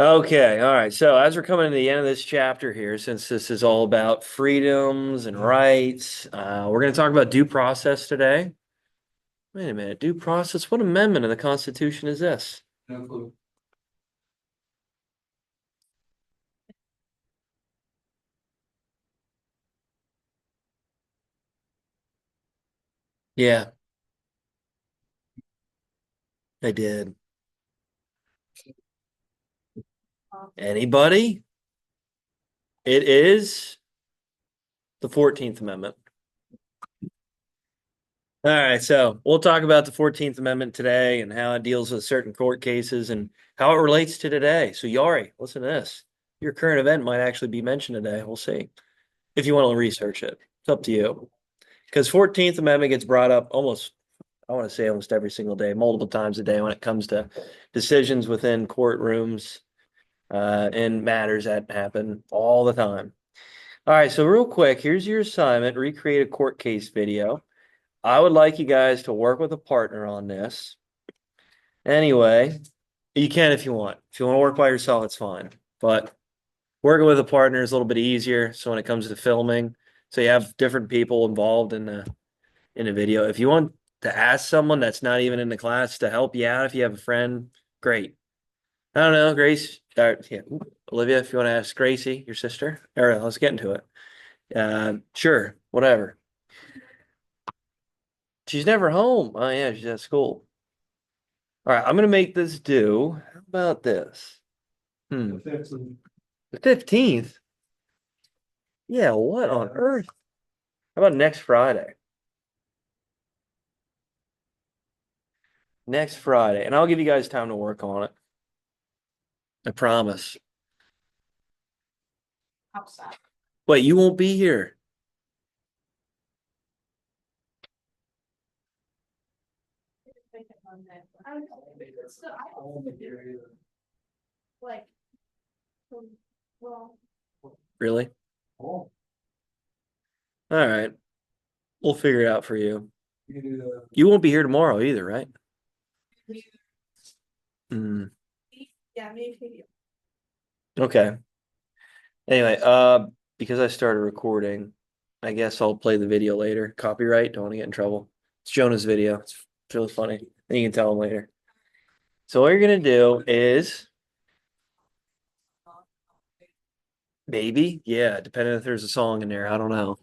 Okay, all right. So as we're coming to the end of this chapter here, since this is all about freedoms and rights, we're going to talk about due process today. Wait a minute, due process? What amendment of the Constitution is this? No clue. Yeah, I did. Anybody? It is the 14th Amendment. All right, so we'll talk about the 14th Amendment today and how it deals with certain court cases and how it relates to today. So, Yari, listen to this. Your current event might actually be mentioned today. We'll see if you want to research it. It's up to you. Because 14th Amendment gets brought up almost, I want to say almost every single day, multiple times a day when it comes to decisions within courtrooms and matters that happen all the time. All right, so real quick, here's your assignment, recreate a court case video. I would like you guys to work with a partner on this. Anyway, you can if you want. If you want to work by yourself, it's fine. But working with a partner is a little bit easier. So when it comes to filming, so you have different people involved in a video. If you want to ask someone that's not even in the class to help you out, if you have a friend, great. I don't know, Grace, yeah, Olivia, if you want to ask Gracie, your sister, all right, let's get into it. Sure, whatever. She's never home. Oh yeah, she's at school. All right, I'm gonna make this do. How about this? Hmm. The 15th? Yeah, what on earth? How about next Friday? Next Friday, and I'll give you guys time to work on it. I promise. Outside. Wait, you won't be here. Like, well, Really? Oh, All right. We'll figure it out for you. you can do the. You won't be here tomorrow either, right? Hmm. yeah, maybe. Okay. Anyway, because I started recording, I guess I'll play the video later. Copyright, don't want to get in trouble. It's Jonah's video. It's really funny. And you can tell him later. So what you're gonna do is maybe, yeah, depending if there's a song in there. I don't know.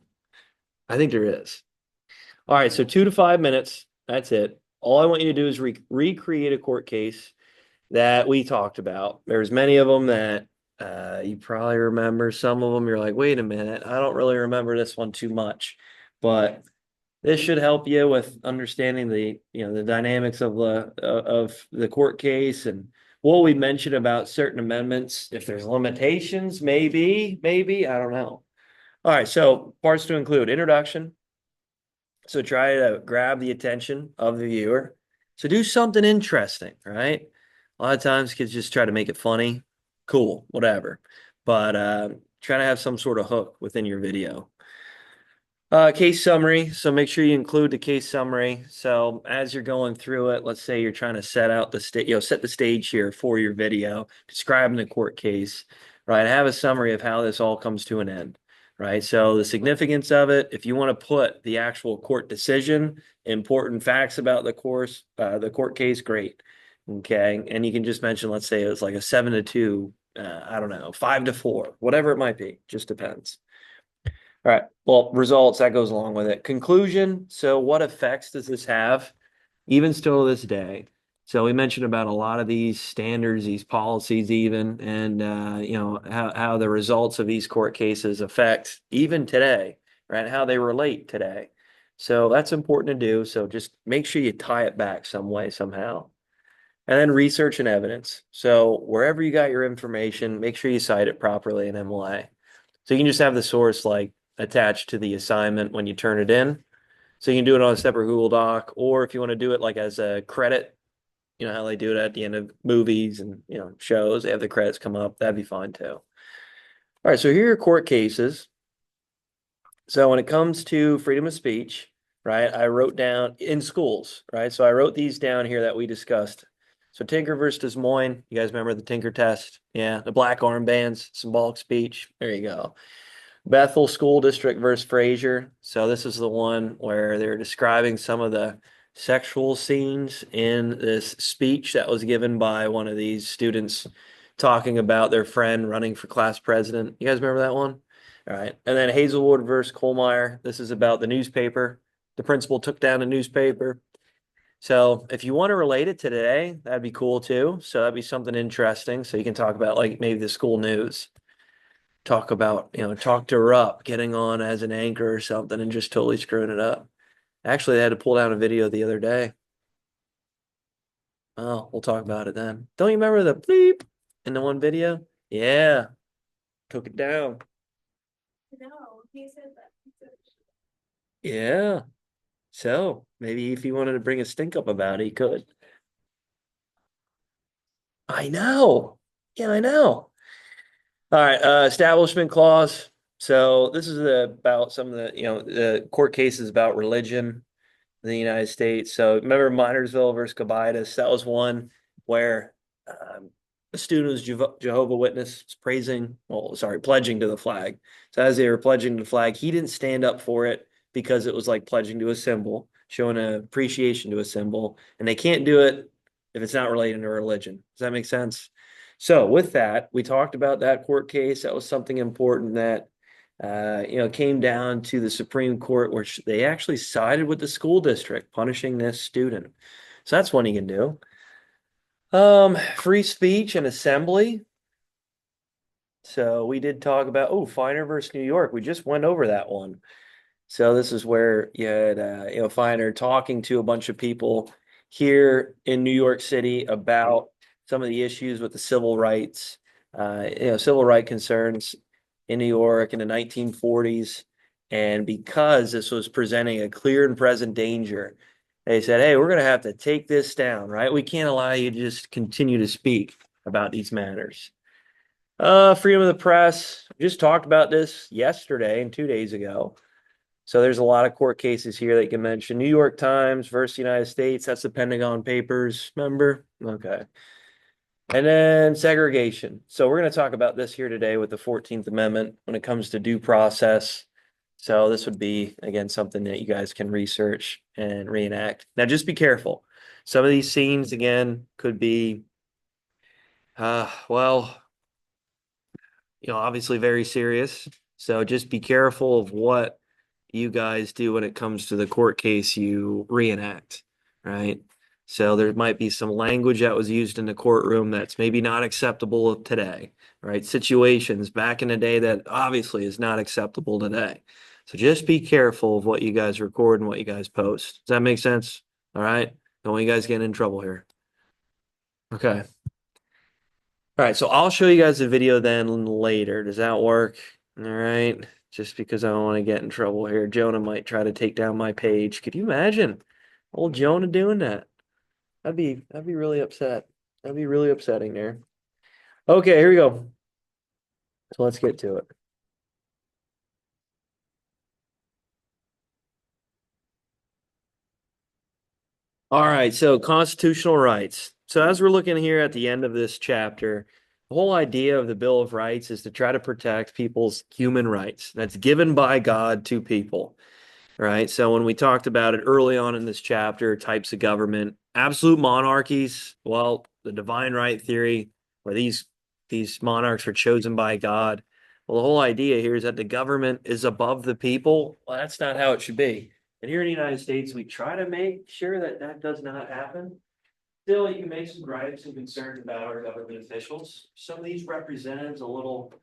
I think there is. All right, so 2 to 5 minutes. That's it. All I want you to do is recreate a court case that we talked about. There's many of them that you probably remember. Some of them you're like, wait a minute, I don't really remember this one too much. But this should help you with understanding the dynamics of the court case and what we mentioned about certain amendments. If there's limitations, maybe, I don't know. All right, so parts to include introduction. So try to grab the attention of the viewer. So do something interesting, right? A lot of times kids just try to make it funny. Cool, whatever. But try to have some sort of hook within your video. Case summary. So make sure you include the case summary. So as you're going through it, let's say you're trying to set out the state, set the stage here for your video, describing the court case, right? Have a summary of how this all comes to an end, right? So the significance of it, if you want to put the actual court decision, important facts about the court case, great. Okay. And you can just mention, let's say it was like a 7-2, I don't know, 5-4, whatever it might be, just depends. All right. Well, results, that goes along with it. Conclusion. So what effects does this have, even still to this day? So we mentioned about a lot of these standards, these policies even, and how the results of these court cases affect even today, right? How they relate today. So that's important to do. So just make sure you tie it back some way, somehow. And then research and evidence. So wherever you got your information, make sure you cite it properly in MLA. So you can just have the source like attached to the assignment when you turn it in. So you can do it on a separate Google Doc, or if you want to do it like as a credit, you know how they do it at the end of movies and shows, they have the credits come up, that'd be fine too. All right, so here are your court cases. So when it comes to freedom of speech, right, I wrote down in schools, right? So I wrote these down here that we discussed. So Tinker versus Des Moines. You guys remember the Tinker test? Yeah, the black armbands, symbolic speech. There you go. Bethel School District versus Fraser. So this is the one where they're describing some of the sexual scenes in this speech that was given by one of these students talking about their friend running for class president. You guys remember that one? All right. And then Hazelwood versus Colmeyer. This is about the newspaper. The principal took down a newspaper. So if you want to relate it to today, that'd be cool too. So that'd be something interesting. So you can talk about like maybe the school news, talk about, talk to her up, getting on as an anchor or something and just totally screwing it up. Actually, they had to pull down a video the other day. Oh, we'll talk about it then. Don't you remember the bleep in the one video? Yeah, took it down. No, he said that. He said Yeah. So maybe if he wanted to bring a stink up about it, he could. I know. Yeah, I know. All right, establishment clause. So this is about some of the court cases about religion in the United States. So remember Minersville versus Gobitis? That was one where a student was Jehovah Witness pledging to the flag. So as they were pledging to the flag, he didn't stand up for it because it was like pledging to a symbol, showing an appreciation to a symbol, and they can't do it if it's not related to religion. Does that make sense? So with that, we talked about that court case. That was something important that came down to the Supreme Court, where they actually sided with the school district, punishing this student. So that's one you can do. Free speech and assembly. So we did talk about, Finer versus New York. We just went over that one. So this is where you had, Finer talking to a bunch of people here in New York City about some of the issues with the civil rights, civil right concerns in New York in the 1940s. And because this was presenting a clear and present danger, they said, hey, we're going to have to take this down, right? We can't allow you to just continue to speak about these matters. Freedom of the press. We just talked about this yesterday and 2 days ago. So there's a lot of court cases here that you can mention. New York Times versus United States. That's the Pentagon Papers. Remember? Okay. And then segregation. So we're going to talk about this here today with the 14th Amendment when it comes to due process. So this would be, again, something that you guys can research and reenact. Now, just be careful. Some of these scenes, again, could be, obviously very serious. So just be careful of what you guys do when it comes to the court case you reenact, right? So there might be some language that was used in the courtroom that's maybe not acceptable today, right? Situations back in the day that obviously is not acceptable today. So just be careful of what you guys record and what you guys post. Does that make sense? All right. Don't want you guys getting in trouble here. Okay. All right. So I'll show you guys the video then later. Does that work? All right. Just because I don't want to get in trouble here. Jonah might try to take down my page. Could you imagine old Jonah doing that? I'd be really upset. That'd be really upsetting there. Okay, here we go. So let's get to it. All right, so constitutional rights. So as we're looking here at the end of this chapter, the whole idea of the Bill of Rights is to try to protect people's human rights that's given by God to people. Right. So when we talked about it early on in this chapter, types of government, absolute monarchies, well, the divine right theory, where these monarchs are chosen by God. Well, the whole idea here is that the government is above the people. Well, that's not how it should be. And here in the United States, we try to make sure that that does not happen. Still, you can make some gripes and concerns about our government officials. Some of these representatives a little,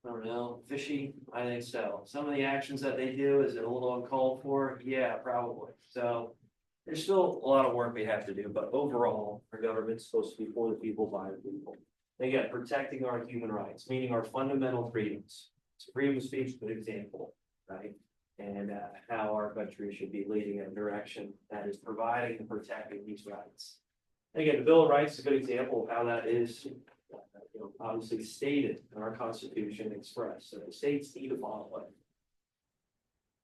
I don't know, fishy. I think so. Some of the actions that they do, is it a little uncalled for? Yeah, probably. So there's still a lot of work we have to do, but overall, our government's supposed to be for the people, by the people. Again, protecting our human rights, meaning our fundamental freedoms. So freedom of speech is a good example, right? And how our country should be leading in a direction that is providing and protecting these rights. And again, the Bill of Rights is a good example of how that is obviously stated in our Constitution, expressed. So the states need to follow it.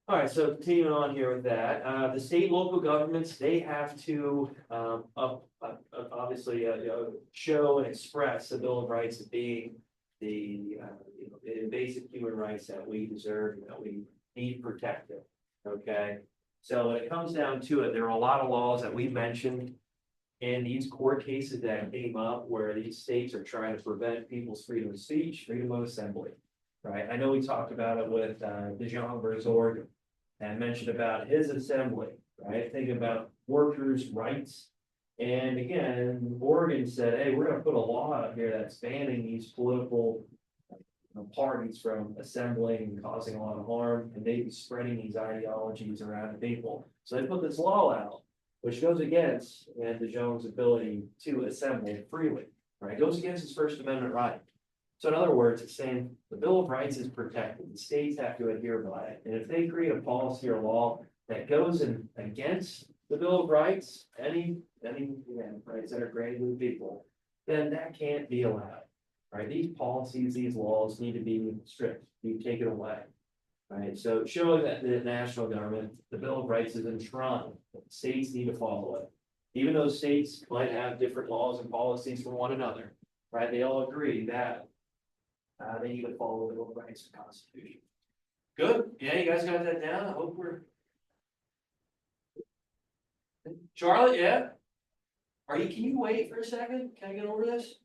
All right, so continuing on here with that, the state and local governments, they have to, obviously, show and express the Bill of Rights as being the basic human rights that we deserve, and that we need protected, okay? So when it comes down to it, there are a lot of laws that we mentioned in these court cases that came up where these states are trying to prevent people's freedom of speech, freedom of assembly. Right, I know we talked about it with DeJong versus Oregon, and mentioned about his assembly, right, thinking about workers' rights. And again, Oregon said, hey, we're gonna put a law out here that's banning these political parties from assembling and causing a lot of harm, and maybe spreading these ideologies around the people. So they put this law out, which goes against DeJong's ability to assemble freely, right, it goes against his First Amendment right. So in other words, it's saying the Bill of Rights is protected, the states have to adhere by it, and if they create a policy or law that goes in against the Bill of Rights, any rights that are granted to the people, then that can't be allowed, right? These policies, these laws need to be stripped, be taken away, right? So showing that the national government, the Bill of Rights is enshrined, states need to follow it. Even though states might have different laws and policies from one another, right? They all agree that they need to follow the Bill of Rights and Constitution. Good, yeah, you guys got that down, I hope we're. Charlotte, yeah? Can you wait for a second? Can I get over this?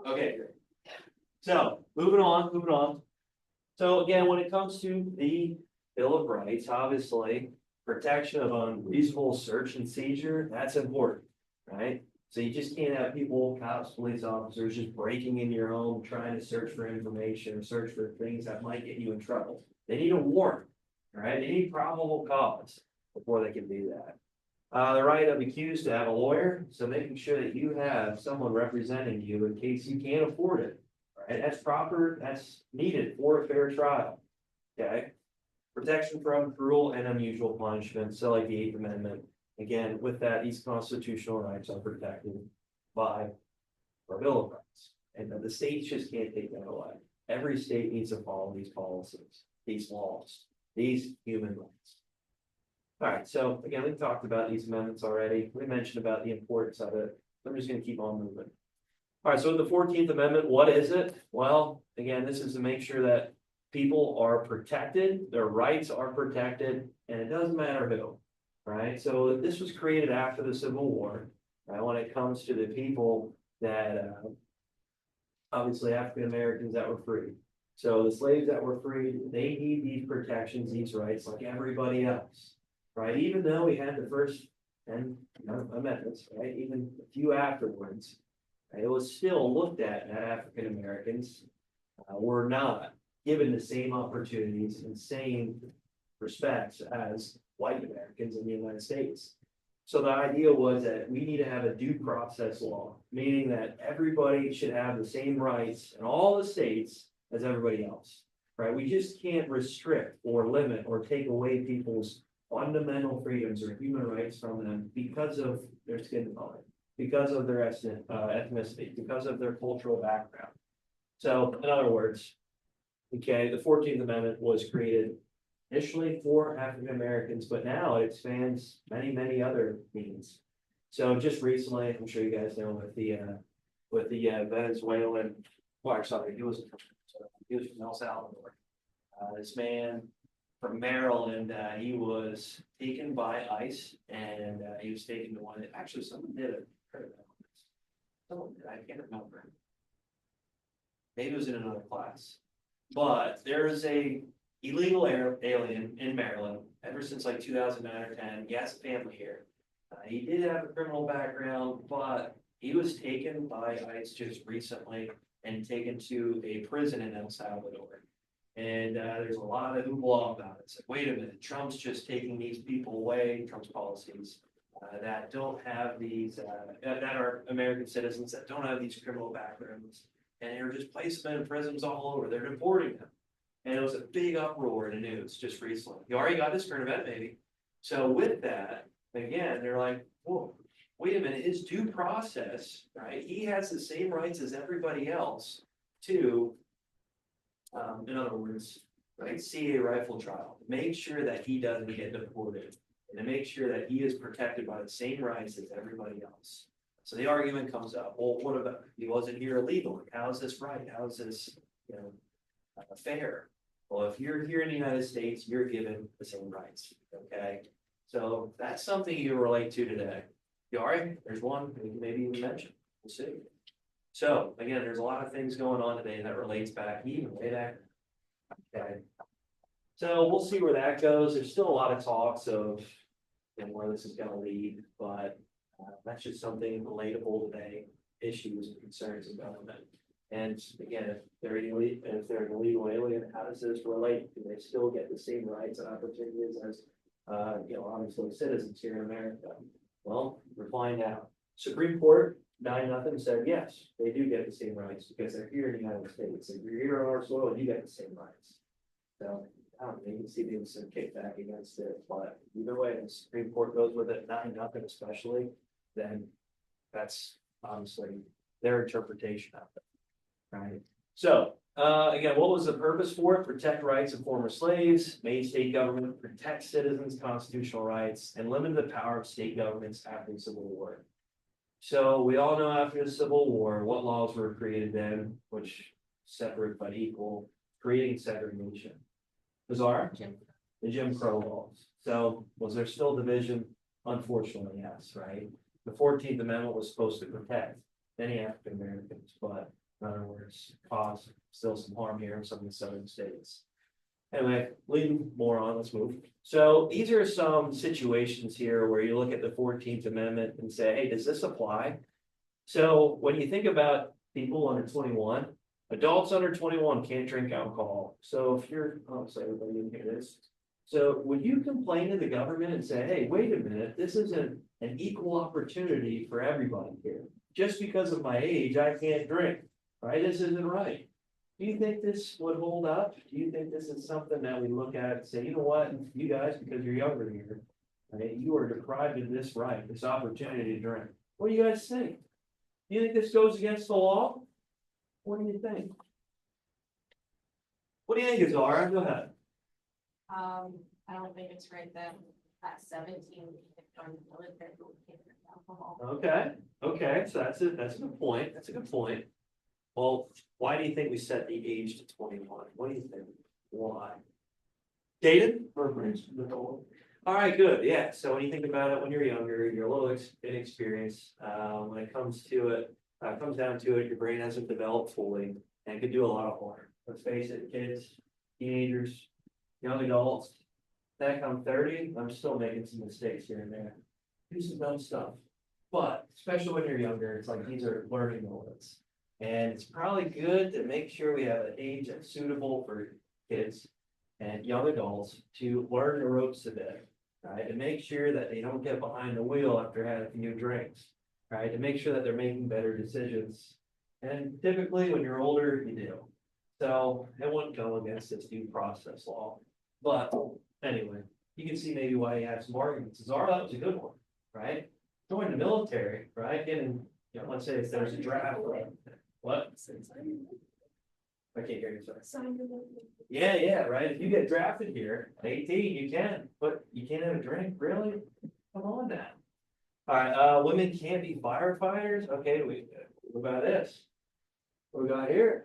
Okay, great. So, moving on. So again, when it comes to the Bill of Rights, obviously, protection of unreasonable search and seizure, that's important, right? So you just can't have people, cops, police officers, just breaking in your home, trying to search for information or search for things that might get you in trouble. They need a warrant, right? They need probable cause before they can do that. The right of accused to have a lawyer, so making sure that you have someone representing you in case you can't afford it, right? That's proper, that's needed for a fair trial, okay? Protection from cruel and unusual punishment, so like the Eighth Amendment. Again, with that, these constitutional rights are protected by our Bill of Rights. And the states just can't take that away. Every state needs to follow these policies, these laws, these human rights. All right, so again, we've talked about these amendments already. We mentioned about the importance of it. I'm just gonna keep on moving. All right, so the 14th Amendment, what is it? Well, again, this is to make sure that people are protected, their rights are protected, and it doesn't matter who, right? So this was created after the Civil War, right? When it comes to the people that, obviously African Americans that were free. So the slaves that were freed, they need these protections, these rights like everybody else, right? Even though we had the first 10 amendments, right? Even a few afterwards, right? It was still looked at that African Americans were not given the same opportunities and same respects as white Americans in the United States. So the idea was that we need to have a due process law, meaning that everybody should have the same rights in all the states as everybody else, right? We just can't restrict or limit or take away people's fundamental freedoms or human rights from them because of their skin color, because of their ethnicity, because of their cultural background. So in other words, okay, the 14th Amendment was created initially for African Americans, but now it expands many other means. So just recently, I'm sure you guys know with the Venezuelan, well, sorry, he was from El Salvador. This man from Maryland, he was taken by ICE, and he was taken to one. Actually, someone did it. Someone did. I can't remember. Maybe it was in another class. But there is a illegal alien in Maryland ever since like 2009 or 10. He has a family here. He did have a criminal background, but he was taken by ICE just recently and taken to a prison in El Salvador. And there's a lot of hoopla about it. It's like, wait a minute, Trump's just taking these people away, Trump's policies that don't have these, that are American citizens that don't have these criminal backgrounds. And they're just placing them in prisons all over. They're deporting them. And it was a big uproar in the news just recently. You already got this current event, maybe. So with that, again, they're like, whoa, wait a minute, his due process, right? He has the same rights as everybody else to, in other words, right, CA rifle trial, make sure that he doesn't get deported. And to make sure that he is protected by the same rights as everybody else. So the argument comes up, well, what about, he wasn't here illegally, how is this right, how is this, you know, fair? Well, if you're here in the United States, you're given the same rights, okay? So that's something you relate to today. You all right? There's one, we can maybe even mention, we'll see. So again, there's a lot of things going on today that relates back even way back. Okay. So we'll see where that goes. There's still a lot of talks of, you know, where this is gonna lead, but that's just something relatable today, issues and concerns of government. And again, if they're an illegal alien, how does this relate? Do they still get the same rights and opportunities as, you know, obviously citizens here in America? Well, we're finding out. Supreme Court, 9-0 said, yes, they do get the same rights because they're here in the United States. If you're here on our soil, you get the same rights. So, I don't know, you can see maybe some kickback against it, but either way, the Supreme Court goes with it, 9-0 especially, then that's obviously their interpretation of it. Right. So, again, what was the purpose for it? Protect rights of former slaves, made state government protect citizens' constitutional rights, and limit the power of state governments after the Civil War. So we all know after the Civil War, what laws were created then, which separate but equal, creating segregation. Bizarre? The Jim Crow laws. So was there still division? Unfortunately, yes, right? The 14th Amendment was supposed to protect many African Americans, but in other words, cause still some harm here in some of the southern states. Anyway, leading more on, let's move. So these are some situations here where you look at the 14th Amendment and say, hey, does this apply? So when you think about people under 21, adults under 21 can't drink alcohol. So if you're, oh, so everybody didn't hear this. So would you complain to the government and say, hey, wait a minute, this isn't an equal opportunity for everybody here. Just because of my age, I can't drink. Right, this isn't right. Do you think this would hold up? Do you think this is something that we look at and say, you know what, you guys, because you're younger here, right, you are deprived of this right, this opportunity to drink. What do you guys think? Do you think this goes against the law? What do you think? What do you think, Azara? Go ahead. I don't think it's right that at 17, you can join the military, but we can't drink alcohol. Okay, so that's a good point. That's a good point. Well, why do you think we set the age to 21? What do you think? Why? Dated or all right, good. Yeah. So when you think about it, when you're younger, you're a little inexperienced. When it comes to it, comes down to it, your brain hasn't developed fully and could do a lot of harm. Let's face it, kids, teenagers, young adults. That come 30, I'm still making some mistakes here and there. Do some dumb stuff. But especially when you're younger, it's like these are learning moments. And it's probably good to make sure we have an age that's suitable for kids and young adults to learn the ropes a bit, right? To make sure that they don't get behind the wheel after having a few drinks, right? To make sure that they're making better decisions. And typically when you're older, you do. So it wouldn't go against this due process law. But anyway, you can see maybe why he had some arguments. Zara, that was a good one, right? Join the military, right? Getting, you know, let's say if there's a draft, right? What? I can't hear you, sorry. Yeah, right. If you get drafted here at 18, you can, but you can't have a drink, really? Come on now. All right, women can't be firefighters. Okay, what about this? What we got here?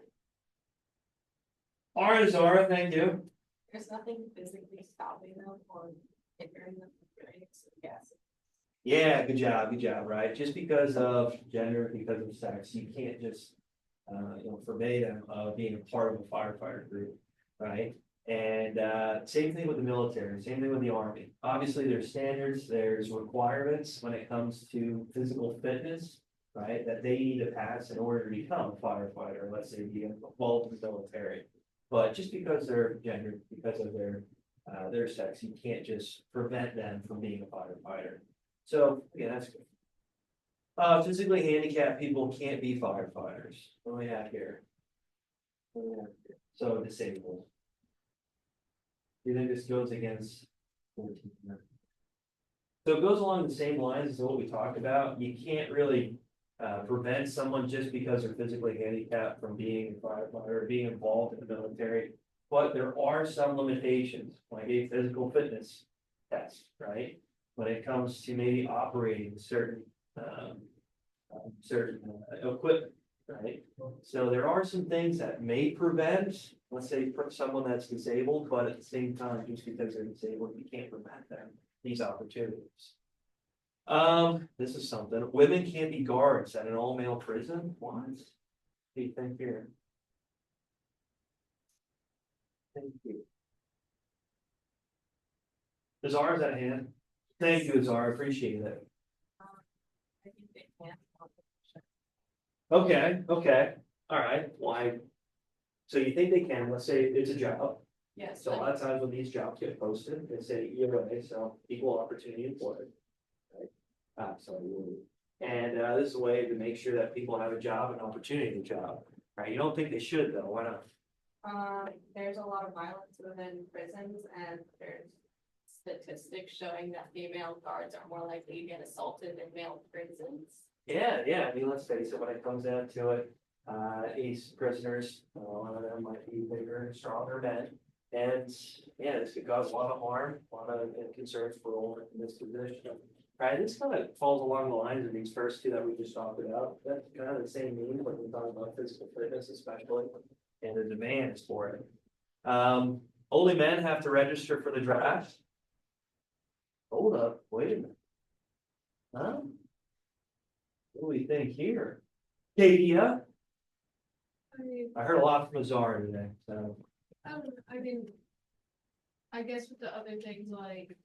All right, Zara, thank you. There's nothing physically stopping them or hindering them from doing it, so yes. Yeah, good job, right? Just because of gender, because of sex, you can't just you know, forbade them of being a part of a firefighter group, right? And same thing with the military, same thing with the Army. Obviously, there's standards, there's requirements when it comes to physical fitness, right? That they need to pass in order to become a firefighter, let's say be involved in the military. But just because they're gender, because of their sex, you can't just prevent them from being a firefighter. So, yeah, that's good. Physically handicapped people can't be firefighters. What do we have here? So disabled. Do you think this goes against 14? So it goes along the same lines as what we talked about. You can't really prevent someone just because they're physically handicapped from being a firefighter or being involved in the military. But there are some limitations, like a physical fitness test, right? When it comes to maybe operating certain equipment, right? So there are some things that may prevent, let's say, for someone that's disabled, but at the same time, just because they're disabled, you can't prevent them these opportunities. This is something, women can't be guards at an all-male prison, what? What do you think here? Thank you. Azara's at hand. Thank you, Azara, appreciate it. I think they can. Okay, okay, all right, why? So you think they can, let's say it's a job, Yes, so a lot of times when these jobs get posted, they say EOA, so equal opportunity employed. Right, absolutely. And this is a way to make sure that people have a job and opportunity to job, right? You don't think they should though, why not? There's a lot of violence within prisons and there's statistics showing that female guards are more likely to get assaulted in male prisons. Yeah, I mean, let's face it, when it comes down to it, ace prisoners, a lot of them might be bigger and stronger men. And yeah, this could cause a lot of harm, a lot of concerns for all in this position. Right, this kind of falls along the lines of these first two that we just talked about. That's kind of the same meaning when we talk about physical fitness, especially, and the demands for it. Only men have to register for the draft. Hold up, wait a minute. Huh? What do we think here? Katia, I heard a lot from Azara today, so. I mean, I guess with the other things like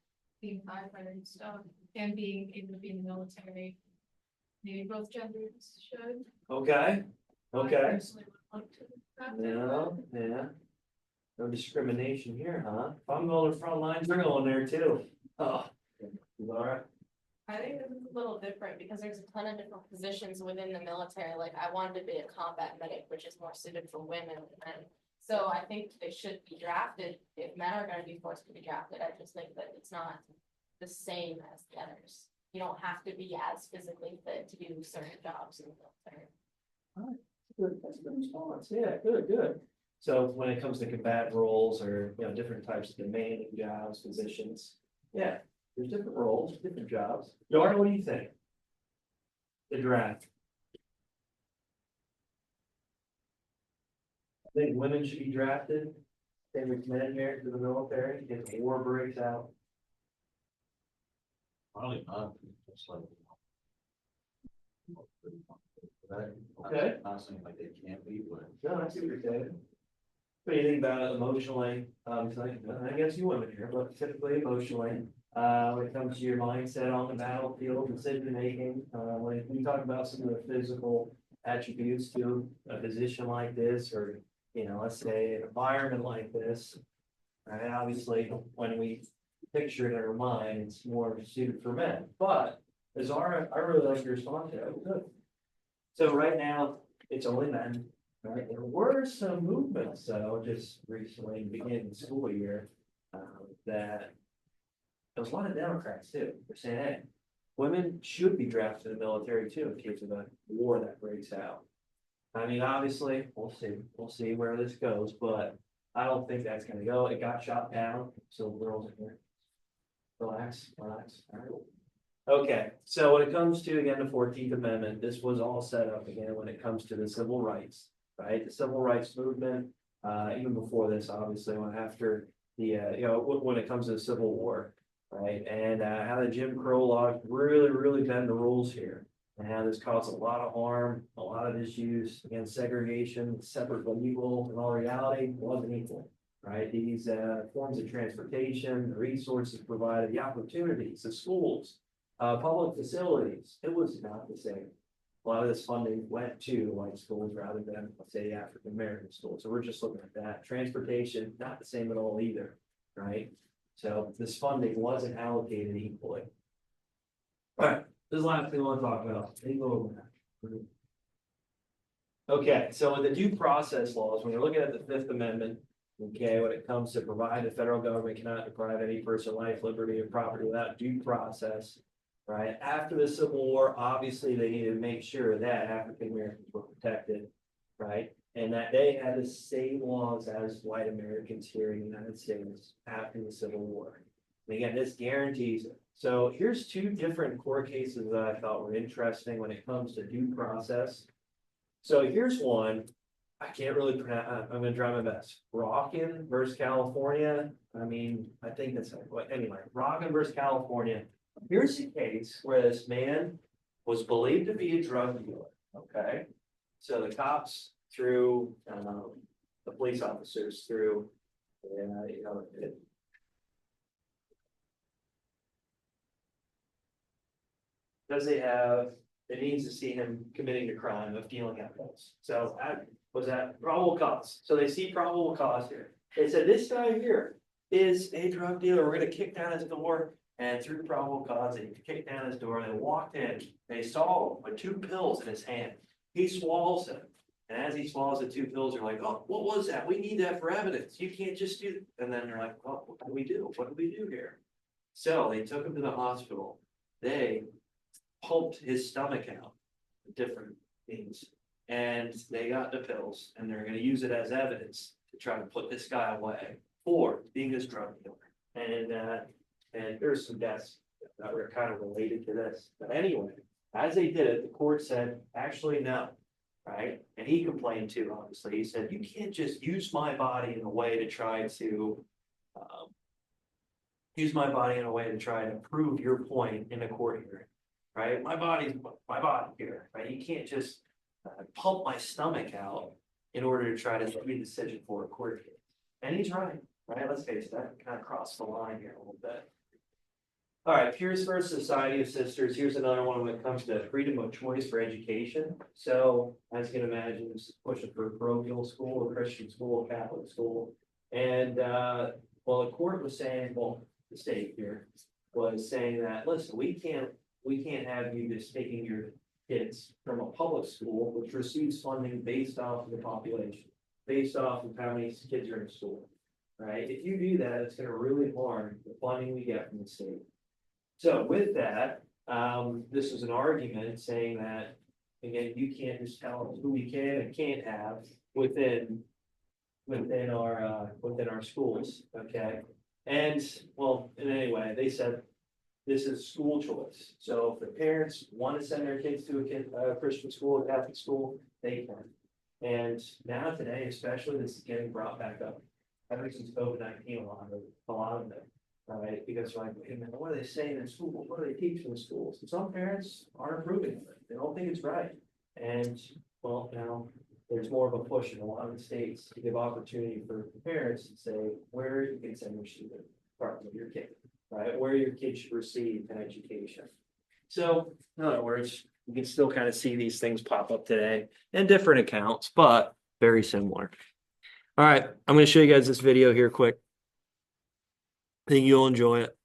being firefighter and stuff and being able to be in the military, maybe both genders should. Okay, I okay. personally would like to have that. Yeah. No discrimination here, huh? If I'm going to the front lines, you're going there too. Oh, Azara. I think this is a little different because there's a ton of different positions within the military. Like I wanted to be a combat medic, which is more suited for women than men. So I think they should be drafted. If men are gonna be forced to be drafted, I just think that it's not the same as the others. You don't have to be as physically fit to do certain jobs in the military. Good, that's a good response. Yeah, good. So when it comes to combat roles or, different types of demanding jobs, positions, yeah, there's different roles, different jobs. Yara, what do you think? The draft. I think women should be drafted. Same with men here to the military if the war breaks out. Probably not, just like. Okay. Not saying like they can't be, but. No, I see what you're saying. What do you think about it emotionally? I guess you women here, but typically emotionally, when it comes to your mindset on the battlefield, decision making, when you talk about some of the physical attributes to a position like this, or, let's say an environment like this. Right, obviously, when we picture it in our mind, it's more suited for men, but Azara, I really like your response there. Good. So right now, it's only men. Right, there were some movements, though, just recently, beginning the school year, that there was a lot of Democrats too. They're saying, hey, women should be drafted in the military too in case of a war that breaks out. I mean, obviously, we'll see where this goes, but I don't think that's gonna go. It got shot down, so girls in here. Relax. All right. Okay, so when it comes to, again, the 14th Amendment, this was all set up again when it comes to the civil rights. Right, the civil rights movement, even before this, obviously, when after the, when it comes to the Civil War, right? And how the Jim Crow laws really bend the rules here. And how this caused a lot of harm, a lot of issues, again, segregation, separate but equal, in all reality, wasn't equal. Right, these forms of transportation, the resources provided, the opportunities, the schools, public facilities, it was not the same. A lot of this funding went to white schools rather than, let's say, African American schools. So we're just looking at that. Transportation, not the same at all either, right? So this funding wasn't allocated equally. All right, this is the last thing I want to talk about. Okay, so in the due process laws, when you're looking at the Fifth Amendment, okay, when it comes to provide, the federal government cannot deprive any person life, liberty, or property without due process. Right, after the Civil War, obviously they needed to make sure that African Americans were protected, right? And that they had the same laws as white Americans here in the United States after the Civil War. And again, this guarantees it. So here's two different court cases that I thought were interesting when it comes to due process. So here's one, I can't really pronounce, I'm gonna try my best. Rockin versus California. I mean, I think that's, anyway, Rockin versus California. Here's a case where this man was believed to be a drug dealer, okay? So the cops through, the police officers through, does he have, it needs to see him committing the crime of dealing alcohols. So that was that probable cause. So they see probable cause here. They said, this guy here is a drug dealer. We're gonna kick down his door. And through probable cause, they kicked down his door. They walked in. They saw him with 2 pills in his hand. He swallows them. And as he swallows the 2 pills, they're like, oh, what was that? We need that for evidence. You can't just do that. And then they're like, well, what do we do? What do we do here? So they took him to the hospital. They pumped his stomach out, different things. And they got the pills and they're gonna use it as evidence to try to put this guy away for being this drug dealer. And there's some deaths that were kind of related to this. But anyway, as they did it, the court said, actually, no, right? And he complained too, obviously. He said, you can't just use my body in a way to try to prove your point in a court hearing, right? My body's my body here, right? You can't just pump my stomach out in order to try to make a decision for a court case. And he's right? Let's face it, that kind of crossed the line here a little bit. All right, Pierce versus Society of Sisters. Here's another one when it comes to freedom of choice for education. So as you can imagine, this is pushing for a parochial school, a Christian school, a Catholic school. And well, the court was saying, well, the state here was saying that, listen, we can't have you just taking your kids from a public school, which receives funding based off of the population, based off of how many kids are in school, right? If you do that, it's gonna really harm the funding we get from the state. So with that, this is an argument saying that, again, you can't just tell us who we can and can't have within our schools, okay? And well, in any way, they said this is school choice. So if the parents want to send their kids to a Christian school, a Catholic school, they can. And now today, especially, this is getting brought back up. Ever since COVID-19, a lot of them. Right, because like, wait a minute, what are they saying in school? What do they teach in the schools? And some parents aren't approving of it. They don't think it's right. And well, now there's more of a push in a lot of the states to give opportunity for parents to say where you can send your student, part of your kid, right? Where your kid should receive an education. So in other words, you can still kind of see these things pop up today in different accounts, but very similar. All right, I'm going to show you guys this video here quick. I think you'll enjoy it.